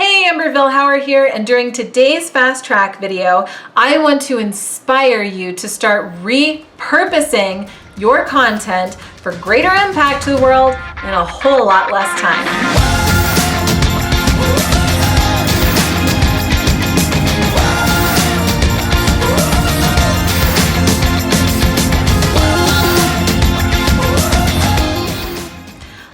Hey, Amber Vilhauer here, and during today's Fast Track video, I want to inspire you to start repurposing your content for greater impact to the world in a whole lot less time.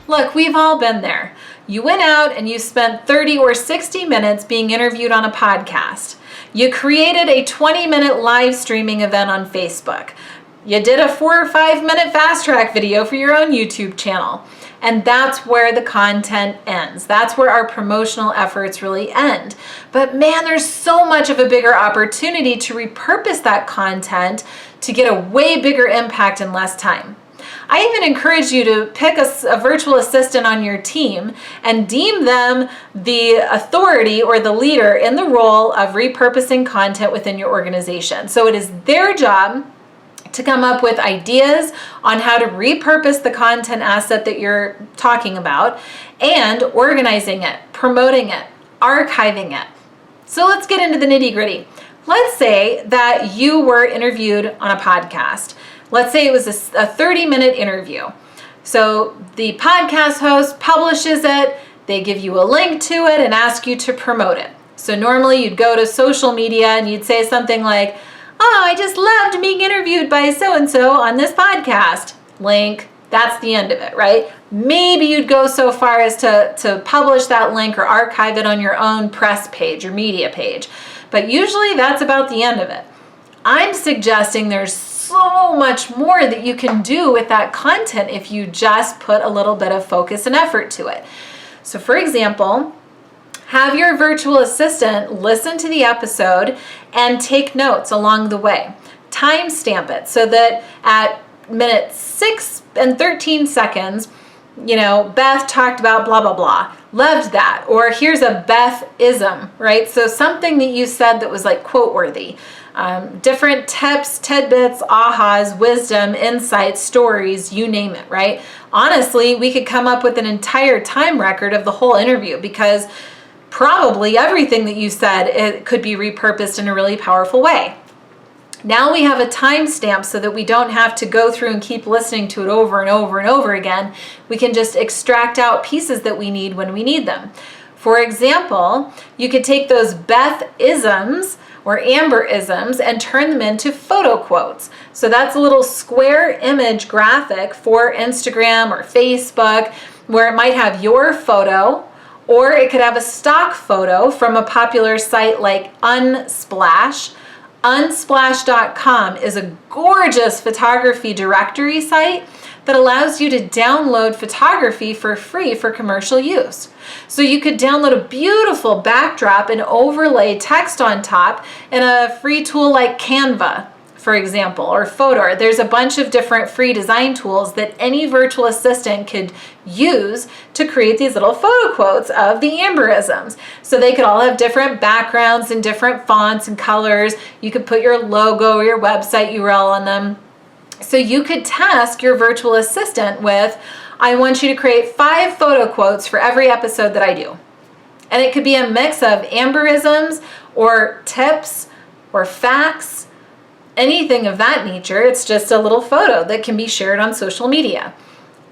Look, we've all been there. You went out and you spent 30 or 60 minutes being interviewed on a podcast. You created a 20-minute live streaming event on Facebook. You did a 4 or 5 minute fast track video for your own YouTube channel. And that's where the content ends. That's where our promotional efforts really end. But man, there's so much of a bigger opportunity to repurpose that content to get a way bigger impact in less time. I even encourage you to pick a virtual assistant on your team and deem them the authority or the leader in the role of repurposing content within your organization. So it is their job to come up with ideas on how to repurpose the content asset that you're talking about and organizing it, promoting it, archiving it. So let's get into the nitty-gritty. Let's say that you were interviewed on a podcast. Let's say it was a 30-minute interview. So the podcast host publishes it, they give you a link to it and ask you to promote it. So normally you'd go to social media and you'd say something like, "Oh, I just loved being interviewed by so-and-so on this podcast." Link, that's the end of it, right? Maybe you'd go so far as to publish that link or archive it on your own press page or media page. But usually that's about the end of it. I'm suggesting there's so much more that you can do with that content if you just put a little bit of focus and effort to it. So for example, have your virtual assistant listen to the episode and take notes along the way. Timestamp it so that at minute 6 and 13 seconds, Beth talked about blah, blah, blah. Loved that. Or here's a Beth-ism, right? So something that you said that was like quote-worthy. Different tips, tidbits, ahas, wisdom, insights, stories, you name it, right? Honestly, we could come up with an entire time record of the whole interview because probably everything that you said, it could be repurposed in a really powerful way. Now we have a timestamp so that we don't have to go through and keep listening to it over and over and over again. We can just extract out pieces that we need when we need them. For example, you could take those Beth-isms or Amber-isms and turn them into photo quotes. So that's a little square image graphic for Instagram or Facebook where it might have your photo, or it could have a stock photo from a popular site like Unsplash. Unsplash.com is a gorgeous photography directory site that allows you to download photography for free for commercial use. So you could download a beautiful backdrop and overlay text on top in a free tool like Canva, for example, or Photo. There's a bunch of different free design tools that any virtual assistant could use to create these little photo quotes of the Amberisms. So they could all have different backgrounds and different fonts and colors. You could put your logo or your website URL on them. So you could task your virtual assistant with, I want you to create 5 photo quotes for every episode that I do. And it could be a mix of Amberisms or tips or facts, anything of that nature. It's just a little photo that can be shared on social media.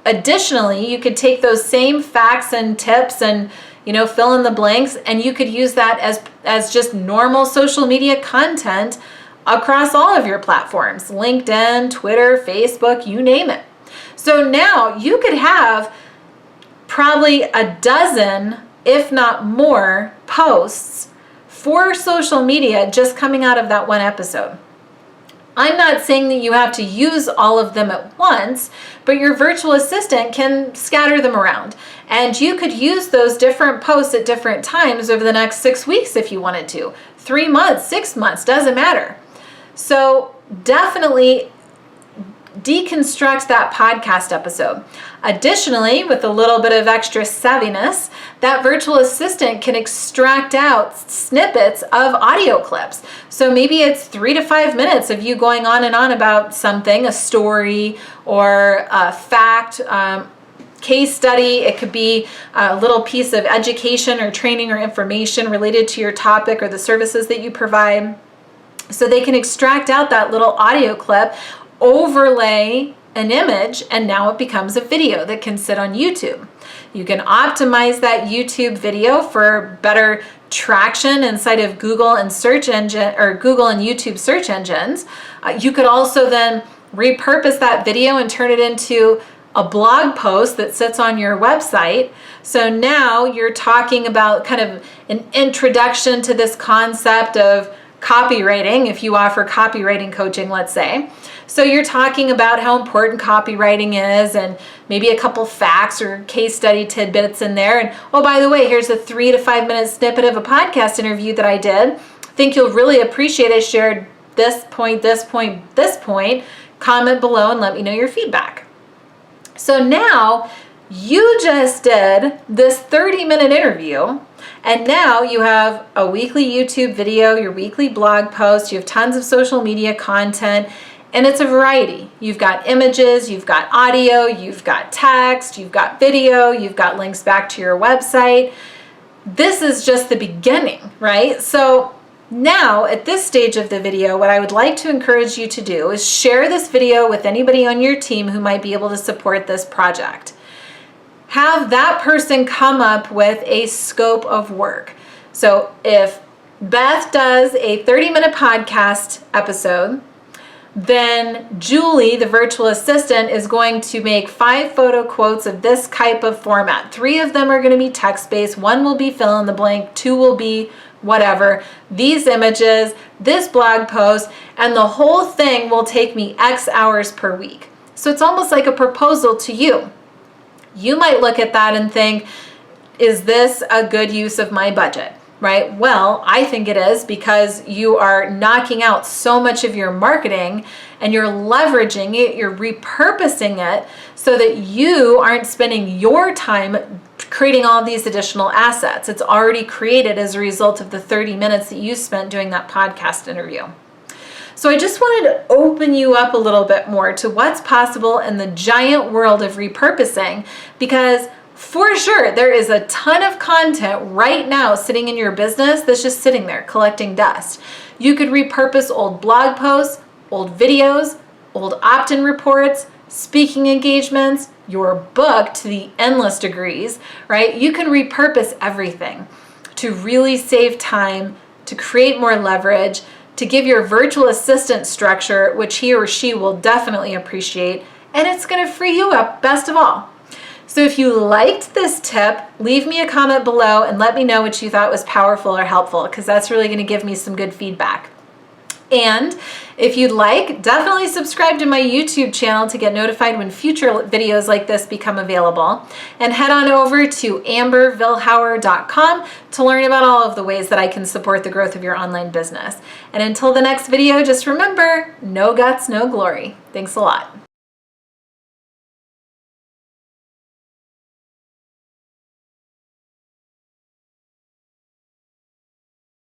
Additionally, you could take those same facts and tips and fill in the blanks, and you could use that as just normal social media content across all of your platforms, LinkedIn, Twitter, Facebook, you name it. So now you could have probably a dozen, if not more, posts for social media just coming out of that one episode. I'm not saying that you have to use all of them at once, but your virtual assistant can scatter them around. And you could use those different posts at different times over the next 6 weeks if you wanted to. 3 months, 6 months, doesn't matter. So definitely deconstruct that podcast episode. Additionally, with a little bit of extra savviness, that virtual assistant can extract out snippets of audio clips. So maybe it's 3 to 5 minutes of you going on and on about something, a story or a fact, case study. It could be a little piece of education or training or information related to your topic or the services that you provide. So they can extract out that little audio clip, overlay an image, and now it becomes a video that can sit on YouTube. You can optimize that YouTube video for better traction inside of Google and search engine, or Google and YouTube search engines. You could also then repurpose that video and turn it into a blog post that sits on your website. So now you're talking about kind of an introduction to this concept of copywriting, if you offer copywriting coaching, let's say. So you're talking about how important copywriting is, and maybe a couple facts or case study tidbits in there. And oh, by the way, here's a 3 to 5 minute snippet of a podcast interview that I did. I think you'll really appreciate I shared this point, this point, this point. Comment below and let me know your feedback. So now you just did this 30-minute interview, and now you have a weekly YouTube video, your weekly blog post, you have tons of social media content, and it's a variety. You've got images, you've got audio, you've got text, you've got video, you've got links back to your website. This is just the beginning, right? So now at this stage of the video, what I would like to encourage you to do is share this video with anybody on your team who might be able to support this project. Have that person come up with a scope of work. So if Beth does a 30-minute podcast episode, then Julie, the virtual assistant, is going to make 5 photo quotes of this type of format. 3 of them are going to be text-based, 1 will be fill in the blank, 2 will be whatever, these images, this blog post, and the whole thing will take me X hours per week. So it's almost like a proposal to you. You might look at that and think, is this a good use of my budget? Right? Well, I think it is, because you are knocking out so much of your marketing and you're leveraging it, you're repurposing it so that you aren't spending your time creating all these additional assets. It's already created as a result of the 30 minutes that you spent doing that podcast interview. So I just wanted to open you up a little bit more to what's possible in the giant world of repurposing, because for sure, there is a ton of content right now sitting in your business that's just sitting there collecting dust. You could repurpose old blog posts, old videos, old opt-in reports, speaking engagements, your book to the endless degrees, right? You can repurpose everything to really save time, to create more leverage, to give your virtual assistant structure, which he or she will definitely appreciate, and it's going to free you up, best of all. So if you liked this tip, leave me a comment below and let me know what you thought was powerful or helpful, because that's really going to give me some good feedback. And if you'd like, definitely subscribe to my YouTube channel to get notified when future videos like this become available. And head on over to ambervilhauer.com to learn about all of the ways that I can support the growth of your online business. And until the next video, just remember, no guts, no glory. Thanks a lot.